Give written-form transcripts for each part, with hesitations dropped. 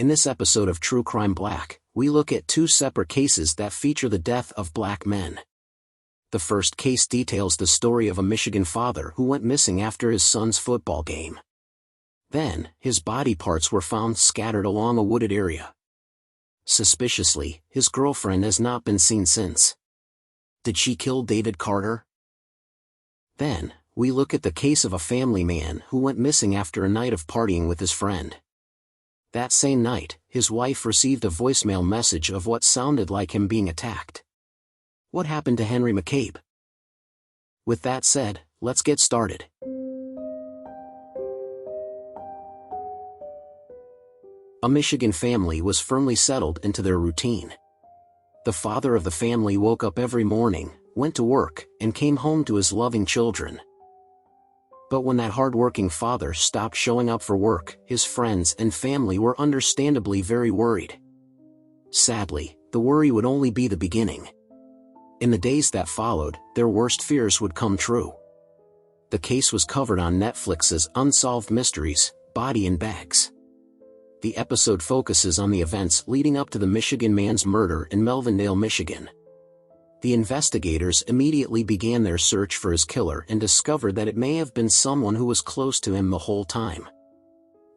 In this episode of True Crime Black, we look at two separate cases that feature the death of black men. The first case details the story of a Michigan father who went missing after his son's football game. Then, his body parts were found scattered along a wooded area. Suspiciously, his girlfriend has not been seen since. Did she kill David Carter? Then, we look at the case of a family man who went missing after a night of partying with his friend. That same night, his wife received a voicemail message of what sounded like him being attacked. What happened to Henry McCabe? With that said, let's get started. A Michigan family was firmly settled into their routine. The father of the family woke up every morning, went to work, and came home to his loving children. But when that hardworking father stopped showing up for work, his friends and family were understandably very worried. Sadly, the worry would only be the beginning. In the days that followed, their worst fears would come true. The case was covered on Netflix's Unsolved Mysteries, Body in Bags. The episode focuses on the events leading up to the Michigan man's murder in Melvindale, Michigan. The investigators immediately began their search for his killer and discovered that it may have been someone who was close to him the whole time.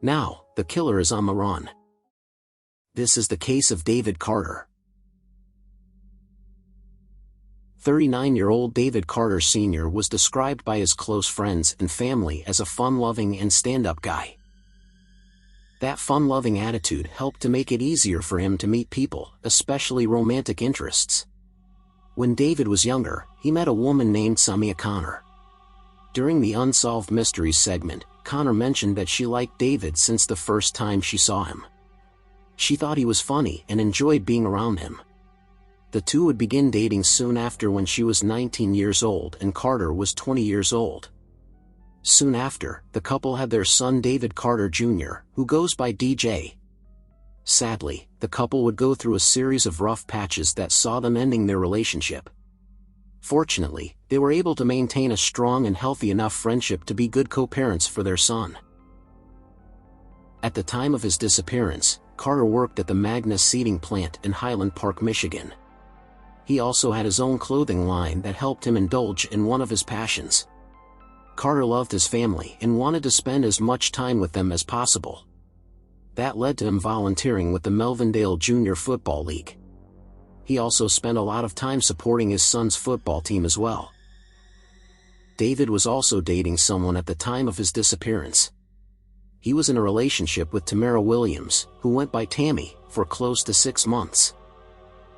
Now, the killer is on the run. This is the case of David Carter. 39-year-old David Carter Sr. was described by his close friends and family as a fun-loving and stand-up guy. That fun-loving attitude helped to make it easier for him to meet people, especially romantic interests. When David was younger, he met a woman named Samia Connor. During the Unsolved Mysteries segment, Connor mentioned that she liked David since the first time she saw him. She thought he was funny and enjoyed being around him. The two would begin dating soon after when she was 19 years old and Carter was 20 years old. Soon after, the couple had their son David Carter Jr., who goes by DJ. Sadly, the couple would go through a series of rough patches that saw them ending their relationship. Fortunately, they were able to maintain a strong and healthy enough friendship to be good co-parents for their son. At the time of his disappearance, Carter worked at the Magna seeding plant in Highland Park, Michigan. He also had his own clothing line that helped him indulge in one of his passions. Carter loved his family and wanted to spend as much time with them as possible. That led to him volunteering with the Melvindale Junior Football League. He also spent a lot of time supporting his son's football team as well. David was also dating someone at the time of his disappearance. He was in a relationship with Tamara Williams, who went by Tammy, for close to 6 months.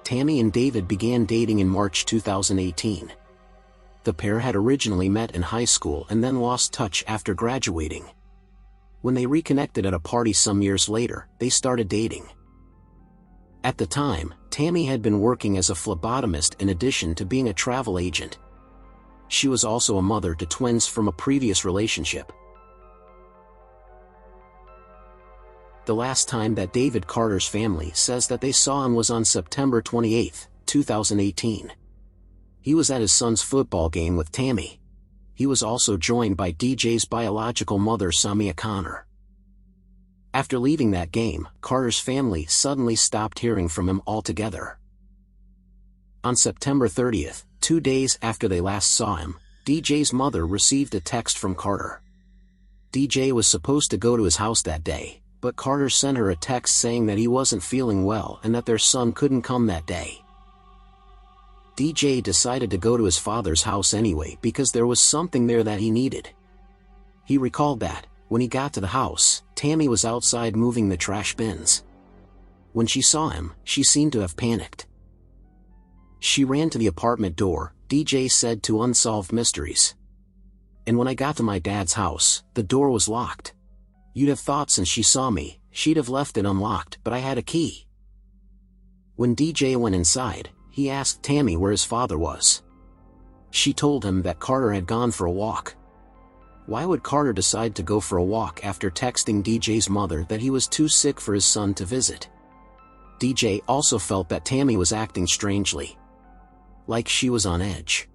Tammy and David began dating in March 2018. The pair had originally met in high school and then lost touch after graduating. When they reconnected at a party some years later, they started dating. At the time, Tammy had been working as a phlebotomist in addition to being a travel agent. She was also a mother to twins from a previous relationship. The last time that David Carter's family says that they saw him was on September 28, 2018. He was at his son's football game with Tammy. He was also joined by DJ's biological mother Samia Connor. After leaving that game, Carter's family suddenly stopped hearing from him altogether. On September 30th, 2 days after they last saw him, DJ's mother received a text from Carter. DJ was supposed to go to his house that day, but Carter sent her a text saying that he wasn't feeling well and that their son couldn't come that day. DJ decided to go to his father's house anyway because there was something there that he needed. He recalled that, when he got to the house, Tammy was outside moving the trash bins. When she saw him, she seemed to have panicked. She ran to the apartment door, DJ said to Unsolved Mysteries. And when I got to my dad's house, the door was locked. You'd have thought since she saw me, she'd have left it unlocked, but I had a key. When DJ went inside, he asked Tammy where his father was. She told him that Carter had gone for a walk. Why would Carter decide to go for a walk after texting DJ's mother that he was too sick for his son to visit? DJ also felt that Tammy was acting strangely. Like she was on edge.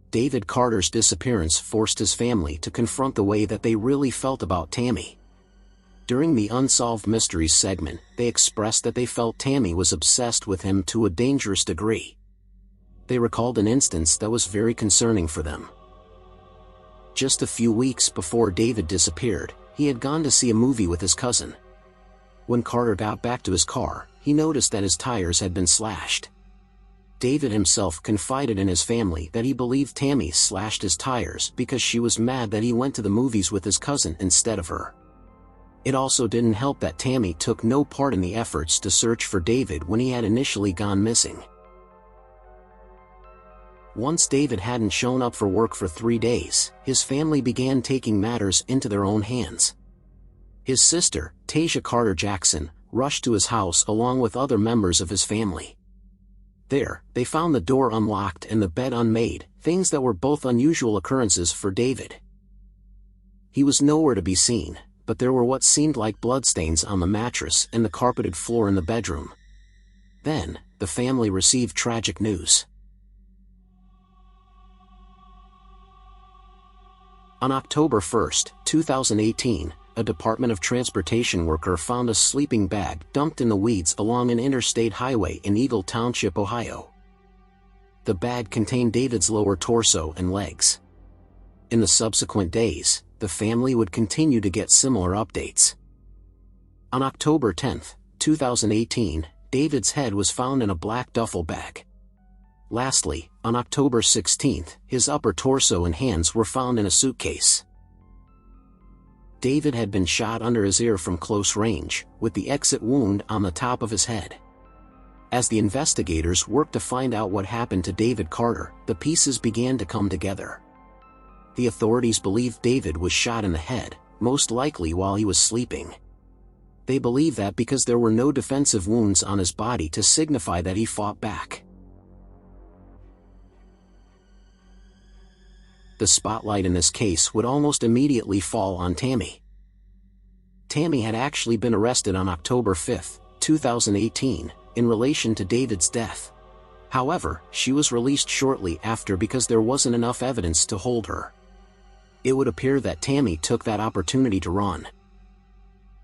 David Carter's disappearance forced his family to confront the way that they really felt about Tammy. During the Unsolved Mysteries segment, they expressed that they felt Tammy was obsessed with him to a dangerous degree. They recalled an instance that was very concerning for them. Just a few weeks before David disappeared, he had gone to see a movie with his cousin. When Carter got back to his car, he noticed that his tires had been slashed. David himself confided in his family that he believed Tammy slashed his tires because she was mad that he went to the movies with his cousin instead of her. It also didn't help that Tammy took no part in the efforts to search for David when he had initially gone missing. Once David hadn't shown up for work for 3 days, his family began taking matters into their own hands. His sister, Tasia Carter Jackson, rushed to his house along with other members of his family. There, they found the door unlocked and the bed unmade, things that were both unusual occurrences for David. He was nowhere to be seen, but there were what seemed like bloodstains on the mattress and the carpeted floor in the bedroom. Then, the family received tragic news. On October 1, 2018, a Department of Transportation worker found a sleeping bag dumped in the weeds along an interstate highway in Eagle Township, Ohio. The bag contained David's lower torso and legs. In the subsequent days, the family would continue to get similar updates. On October 10, 2018, David's head was found in a black duffel bag. Lastly, on October 16, his upper torso and hands were found in a suitcase. David had been shot under his ear from close range, with the exit wound on the top of his head. As the investigators worked to find out what happened to David Carter, the pieces began to come together. The authorities believed David was shot in the head, most likely while he was sleeping. They believe that because there were no defensive wounds on his body to signify that he fought back. The spotlight in this case would almost immediately fall on Tammy. Tammy had actually been arrested on October 5, 2018, in relation to David's death. However, she was released shortly after because there wasn't enough evidence to hold her. It would appear that Tammy took that opportunity to run.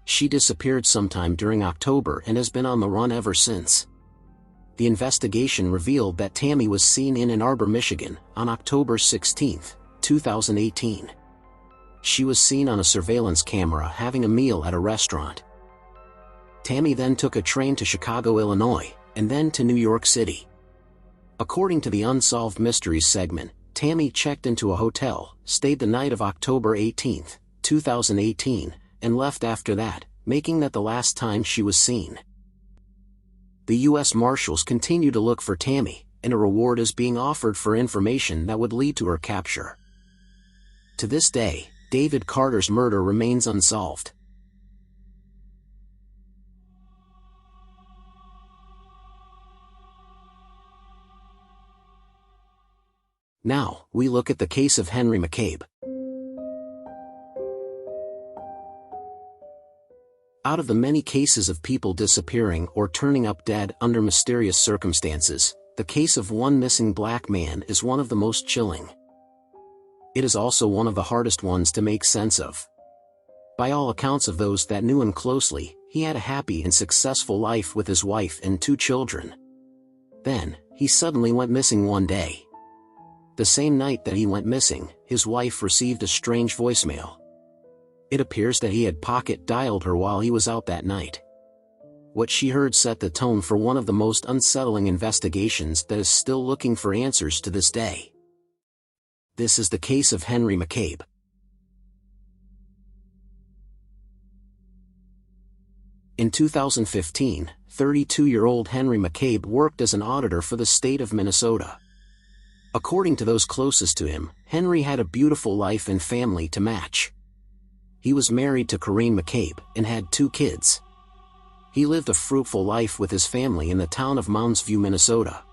She disappeared sometime during October and has been on the run ever since. The investigation revealed that Tammy was seen in Ann Arbor, Michigan, on October 16, 2018. She was seen on a surveillance camera having a meal at a restaurant. Tammy then took a train to Chicago, Illinois, and then to New York City. According to the Unsolved Mysteries segment, Tammy checked into a hotel, stayed the night of October 18, 2018, and left after that, making that the last time she was seen. The U.S. Marshals continue to look for Tammy, and a reward is being offered for information that would lead to her capture. To this day, David Carter's murder remains unsolved. Now, we look at the case of Henry McCabe. Out of the many cases of people disappearing or turning up dead under mysterious circumstances, the case of one missing black man is one of the most chilling. It is also one of the hardest ones to make sense of. By all accounts of those that knew him closely, he had a happy and successful life with his wife and 2 children. Then, he suddenly went missing one day. The same night that he went missing, his wife received a strange voicemail. It appears that he had pocket-dialed her while he was out that night. What she heard set the tone for one of the most unsettling investigations that is still looking for answers to this day. This is the case of Henry McCabe. In 2015, 32-year-old Henry McCabe worked as an auditor for the state of Minnesota. According to those closest to him, Henry had a beautiful life and family to match. He was married to Corinne McCabe and had 2 kids. He lived a fruitful life with his family in the town of Mounds View, Minnesota.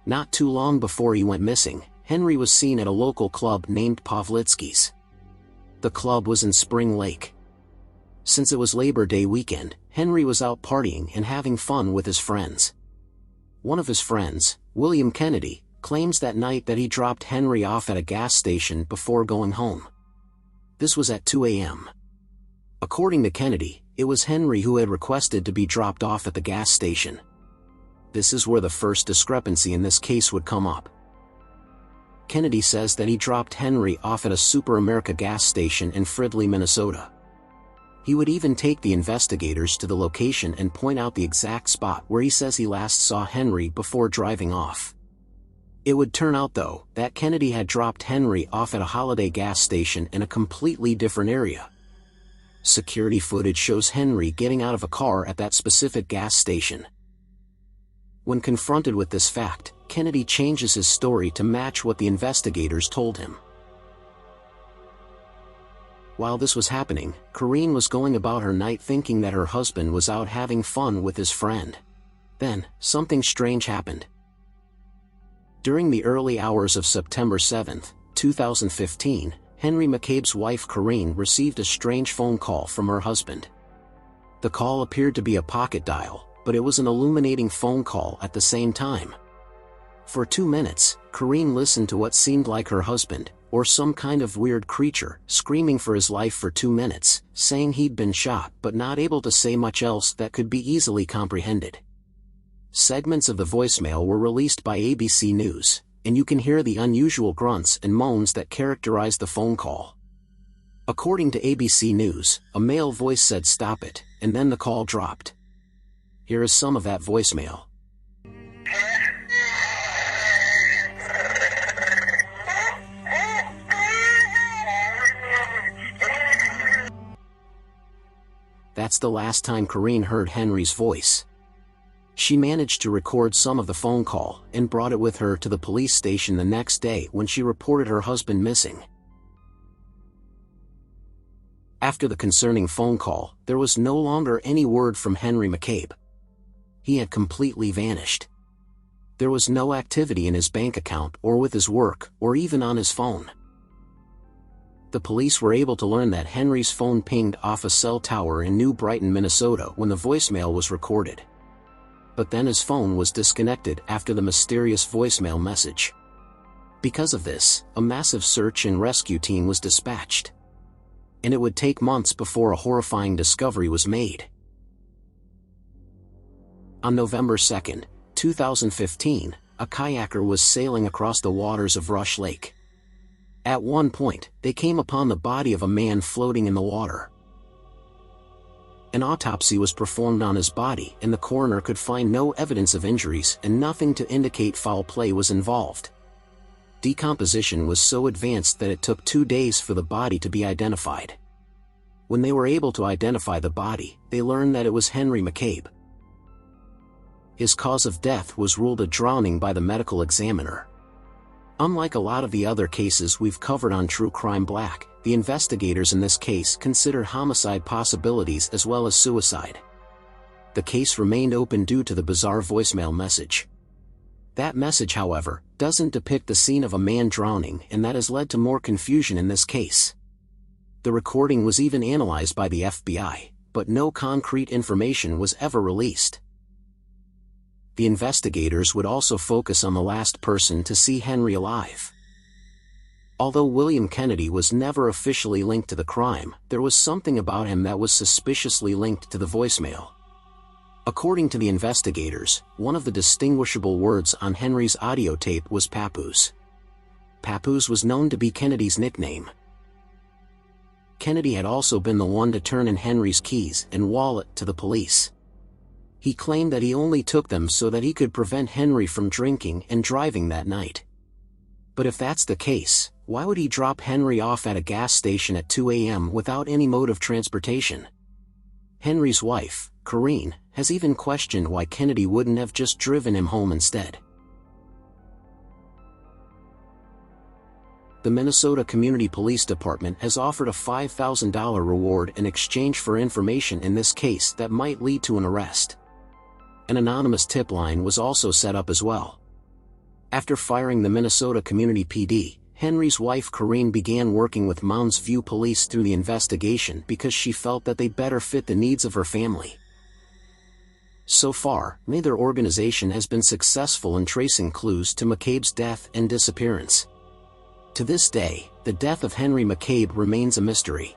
Not too long before he went missing, Henry was seen at a local club named Pavlitsky's. The club was in Spring Lake. Since it was Labor Day weekend, Henry was out partying and having fun with his friends. One of his friends, William Kennedy, claims that night that he dropped Henry off at a gas station before going home. This was at 2 a.m. According to Kennedy, it was Henry who had requested to be dropped off at the gas station. This is where the first discrepancy in this case would come up. Kennedy says that he dropped Henry off at a Super America gas station in Fridley, Minnesota. He would even take the investigators to the location and point out the exact spot where he says he last saw Henry before driving off. It would turn out though, that Kennedy had dropped Henry off at a Holiday gas station in a completely different area. Security footage shows Henry getting out of a car at that specific gas station. When confronted with this fact, Kennedy changes his story to match what the investigators told him. While this was happening, Corrine was going about her night thinking that her husband was out having fun with his friend. Then, something strange happened. During the early hours of September 7, 2015, Henry McCabe's wife Corrine received a strange phone call from her husband. The call appeared to be a pocket dial, but it was an illuminating phone call at the same time. For 2 minutes, Corrine listened to what seemed like her husband, or some kind of weird creature, screaming for his life for 2 minutes, saying he'd been shot but not able to say much else that could be easily comprehended. Segments of the voicemail were released by ABC News, and you can hear the unusual grunts and moans that characterize the phone call. According to ABC News, a male voice said "Stop it," and then the call dropped. Here is some of that voicemail. That's the last time Corrine heard Henry's voice. She managed to record some of the phone call and brought it with her to the police station the next day when she reported her husband missing. After the concerning phone call, there was no longer any word from Henry McCabe. He had completely vanished. There was no activity in his bank account or with his work or even on his phone. The police were able to learn that Henry's phone pinged off a cell tower in New Brighton, Minnesota when the voicemail was recorded. But then his phone was disconnected after the mysterious voicemail message. Because of this, a massive search and rescue team was dispatched. And it would take months before a horrifying discovery was made. On November 2, 2015, a kayaker was sailing across the waters of Rush Lake. At one point, they came upon the body of a man floating in the water. An autopsy was performed on his body and the coroner could find no evidence of injuries and nothing to indicate foul play was involved. Decomposition was so advanced that it took 2 days for the body to be identified. When they were able to identify the body, they learned that it was Henry McCabe. His cause of death was ruled a drowning by the medical examiner. Unlike a lot of the other cases we've covered on True Crime Black, the investigators in this case considered homicide possibilities as well as suicide. The case remained open due to the bizarre voicemail message. That message, however, doesn't depict the scene of a man drowning, and that has led to more confusion in this case. The recording was even analyzed by the FBI, but no concrete information was ever released. The investigators would also focus on the last person to see Henry alive. Although William Kennedy was never officially linked to the crime, there was something about him that was suspiciously linked to the voicemail. According to the investigators, one of the distinguishable words on Henry's audio tape was papoose. Papoose was known to be Kennedy's nickname. Kennedy had also been the one to turn in Henry's keys and wallet to the police. He claimed that he only took them so that he could prevent Henry from drinking and driving that night. But if that's the case, why would he drop Henry off at a gas station at 2 a.m. without any mode of transportation? Henry's wife, Corrine, has even questioned why Kennedy wouldn't have just driven him home instead. The Minnesota Community Police Department has offered a $5,000 reward in exchange for information in this case that might lead to an arrest. An anonymous tip line was also set up as well. After firing the Minnesota Community PD, Henry's wife Corrine began working with Mounds View Police through the investigation because she felt that they better fit the needs of her family. So far, neither organization has been successful in tracing clues to McCabe's death and disappearance. To this day, the death of Henry McCabe remains a mystery.